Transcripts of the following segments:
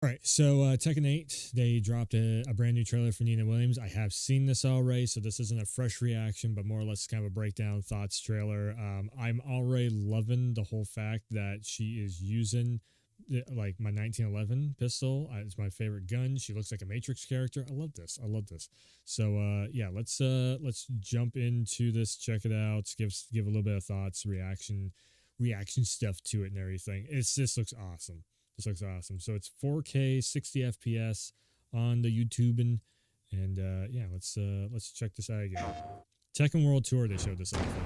All right, so Tekken 8, they dropped a brand new trailer for Nina Williams. I have seen this already, so this isn't a fresh reaction, but more or less kind of a breakdown thoughts trailer. I'm already loving the whole fact that she is using like my 1911 pistol. It's my favorite gun. She looks like a Matrix character. I love this. I love this. So yeah, let's jump into this. Check it out. Give a little bit of thoughts, reaction stuff to it and everything. This looks awesome. This looks awesome. So it's 4K, 60 FPS on the YouTube and yeah, let's check this out again. Tekken World Tour, they showed this off on.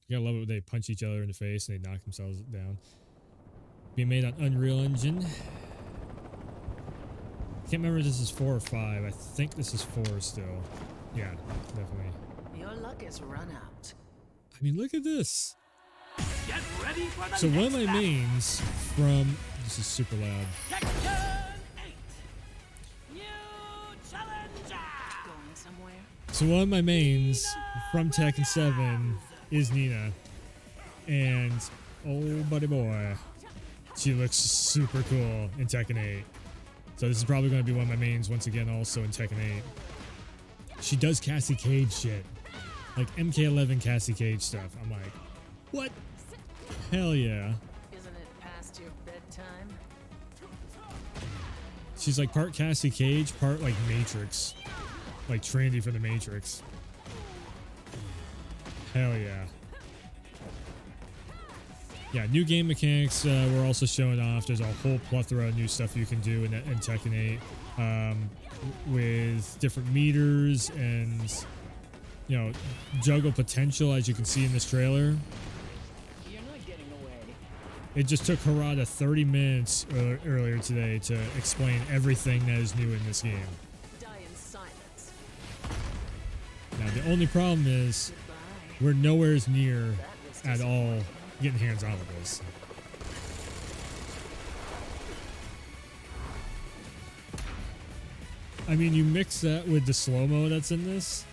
You gotta love it when they punch each other in the face and they knock themselves down. Being made on Unreal Engine. Can't remember if this is 4 or 5. I think this is 4 still. Yeah, definitely. Your luck has run out. I mean, look at this. Get ready for the So one of my battle. mains from this is super loud. TEKKEN 8. New challenger. Going somewhere? So one of my mains from Tekken 7 is Nina, and oh buddy boy, she looks super cool in Tekken 8. So this is probably going to be one of my mains once again, also in Tekken 8. She does Cassie Cage shit, like MK11 Cassie Cage stuff. I'm like, what? Hell yeah. Isn't it past your bedtime? She's like part Cassie Cage, part like Matrix, like Trinity from the Matrix. Hell yeah. Yeah, new game mechanics we're also showing off. There's a whole plethora of new stuff you can do in Tekken 8 with different meters and, you know, juggle potential, as you can see in this trailer. You're not getting away. It just took Harada 30 minutes earlier today to explain everything that is new in this game. Die in silence. Now, the only problem is Goodbye. we're nowhere near That was at all disappointing. getting hands on with this. I mean, you mix that with the slow-mo that's in this,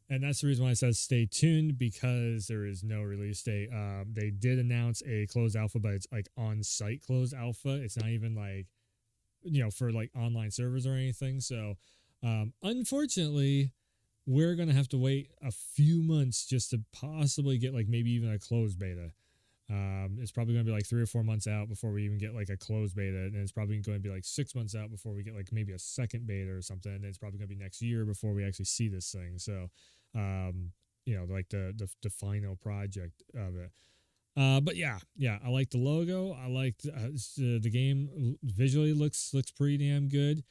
and that's the reason why I said stay tuned, because there is no release date. They did announce a closed alpha, but it's like on-site closed alpha. It's not even like, you know, for like online servers or anything. So unfortunately, we're going to have to wait a few months just to possibly get like maybe even a closed beta. It's probably going to be like 3 or 4 months out before we even get like a closed beta. And it's probably going to be like 6 months out before we get like maybe a second beta or something. And it's probably going to be next year before we actually see this thing. So, you know, like the final project of it. But yeah, I like the logo. I like the game visually looks pretty damn good.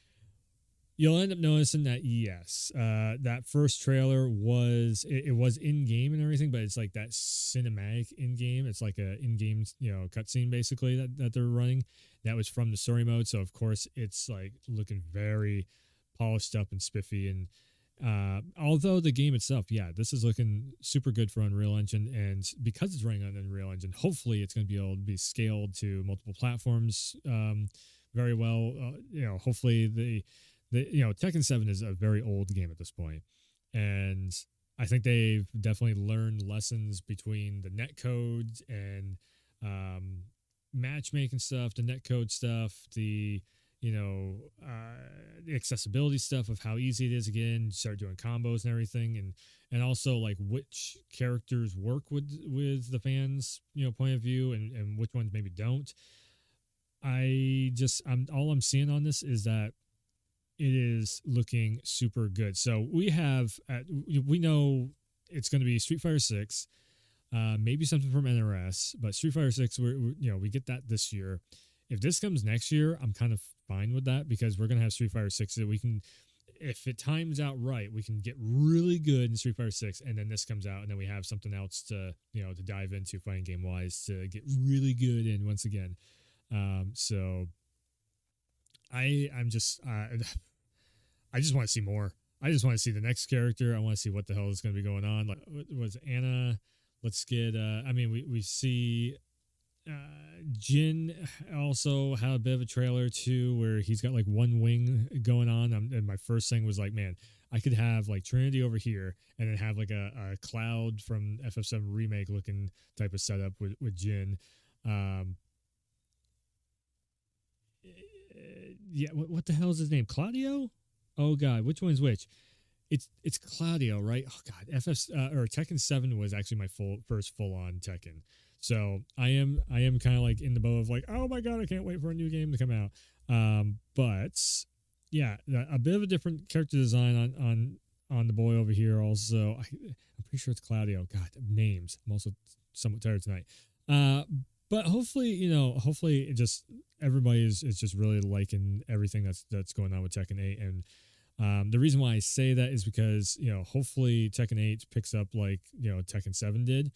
You'll end up noticing that yes, that first trailer was it was in game and everything, but it's like that cinematic in game. It's like a in game, you know, cutscene basically that they're running. That was from the story mode, so of course it's like looking very polished up and spiffy. And although the game itself, yeah, this is looking super good for Unreal Engine, and because it's running on Unreal Engine, hopefully it's going to be able to be scaled to multiple platforms very well. You know, hopefully you know, Tekken 7 is a very old game at this point, and I think they've definitely learned lessons between the netcode and matchmaking stuff, the netcode stuff, the, you know, the accessibility stuff of how easy it is again, start doing combos and everything, and also like which characters work with the fans, you know, point of view, and which ones maybe don't. All I'm seeing on this is that it is looking super good. So we know it's going to be Street Fighter 6, maybe something from NRS, but Street Fighter 6, we get that this year. If this comes next year, I'm kind of fine with that, because we're going to have Street Fighter 6 that we can, if it times out right, we can get really good in Street Fighter 6, and then this comes out, and then we have something else to dive into fighting game wise to get really good in once again. So I'm just I just want to see more. I just want to see the next character. I want to see what the hell is going to be going on. Like, was Anna? Let's get. I mean, we see Jin also had a bit of a trailer too, where he's got like one wing going on. And my first thing was like, man, I could have like Trinity over here, and then have like a Cloud from FF7 remake looking type of setup with Jin. Yeah, what the hell is his name? Claudio? Oh God, which one's which? It's Claudio, right? Oh God, or Tekken 7 was actually my first full on Tekken. So I am kind of like in the boat of like, oh my God, I can't wait for a new game to come out. But yeah, a bit of a different character design on the boy over here. Also, I'm pretty sure it's Claudio. God, names. I'm also somewhat tired tonight. But hopefully it just everybody is just really liking everything that's going on with Tekken 8. And the reason why I say that is because, hopefully Tekken 8 picks up like, Tekken 7 did,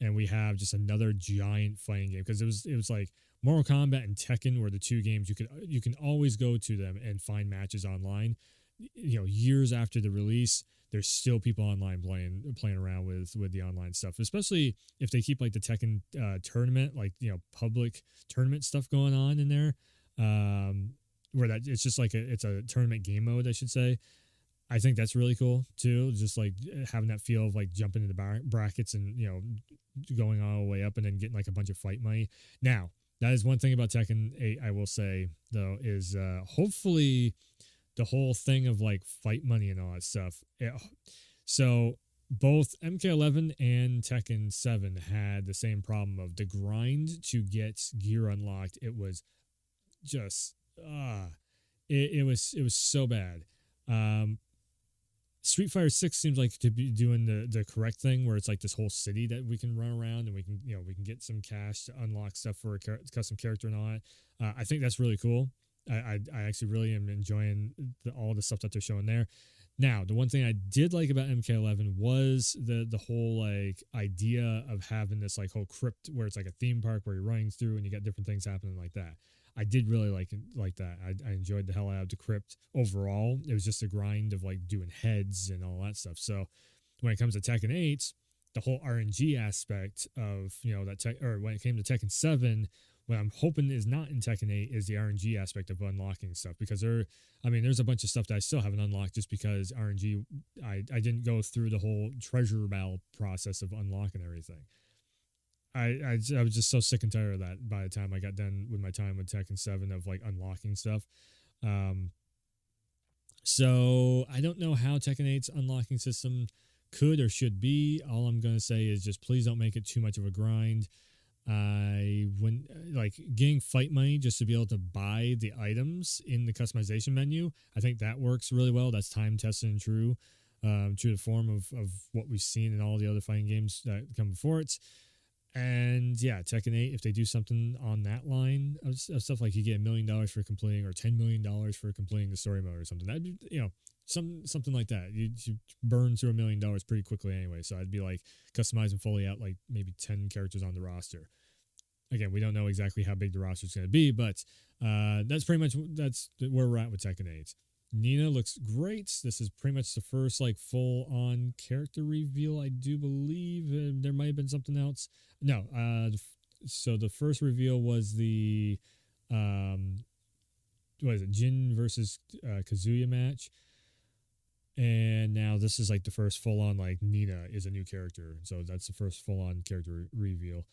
and we have just another giant fighting game, because it was like Mortal Kombat and Tekken were the two games you can always go to them and find matches online. Years after the release, there's still people online playing around with the online stuff, especially if they keep like the Tekken tournament, like public tournament stuff going on in there, where that it's just like it's a tournament game mode, I should say. I think that's really cool too, just like having that feel of like jumping into the brackets and going all the way up and then getting like a bunch of fight money. Now, that is one thing about Tekken 8 I will say though, is hopefully the whole thing of like fight money and all that stuff. So both MK11 and Tekken 7 had the same problem of the grind to get gear unlocked. It was just it was so bad. Street Fighter 6 seems like to be doing the correct thing, where it's like this whole city that we can run around and we can get some cash to unlock stuff for a custom character and all that. I think that's really cool. I actually really am enjoying all the stuff that they're showing there. Now, the one thing I did like about MK11 was the whole like idea of having this like whole crypt where it's like a theme park where you're running through and you got different things happening like that. I did really like that. I enjoyed the hell out of the crypt overall. It was just a grind of like doing heads and all that stuff. So when it comes to Tekken 8, the whole RNG aspect of or when it came to Tekken 7, what I'm hoping is not in Tekken 8 is the RNG aspect of unlocking stuff, because there's a bunch of stuff that I still haven't unlocked just because RNG, I didn't go through the whole treasure battle process of unlocking everything. I was just so sick and tired of that by the time I got done with my time with Tekken 7 of like unlocking stuff. So I don't know how Tekken 8's unlocking system could or should be. All I'm going to say is just please don't make it too much of a grind. When like getting fight money just to be able to buy the items in the customization menu, I think that works really well. That's time tested and true to the form of what we've seen in all the other fighting games that come before it. And yeah, Tekken 8, if they do something on that line of stuff, like you get $1 million for completing or $10 million for completing the story mode or something, that'd be, something like that. You burn through $1 million pretty quickly anyway. So I'd be like customizing fully out like maybe 10 characters on the roster. Again, we don't know exactly how big the roster is going to be, but that's where we're at with Tekken 8. Nina looks great. This is pretty much the first like full-on character reveal, I do believe. There might have been something else. No, so the first reveal was the what is it, Jin versus Kazuya match, and now this is like the first full-on like Nina is a new character. So that's the first full-on character reveal.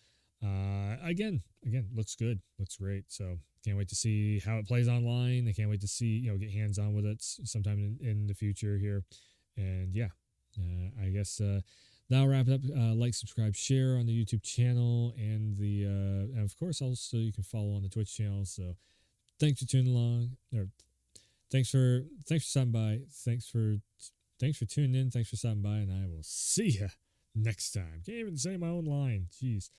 Again, looks good, looks great. So can't wait to see how it plays online. I can't wait to see, get hands on with it sometime in the future here. And yeah, I guess that'll wrap it up. Like, subscribe, share on the YouTube channel, and and of course also you can follow on the Twitch channel. So thanks for tuning along, or thanks for stopping by. Thanks for tuning in. Thanks for stopping by, and I will see ya next time. Can't even say my own line. Jeez.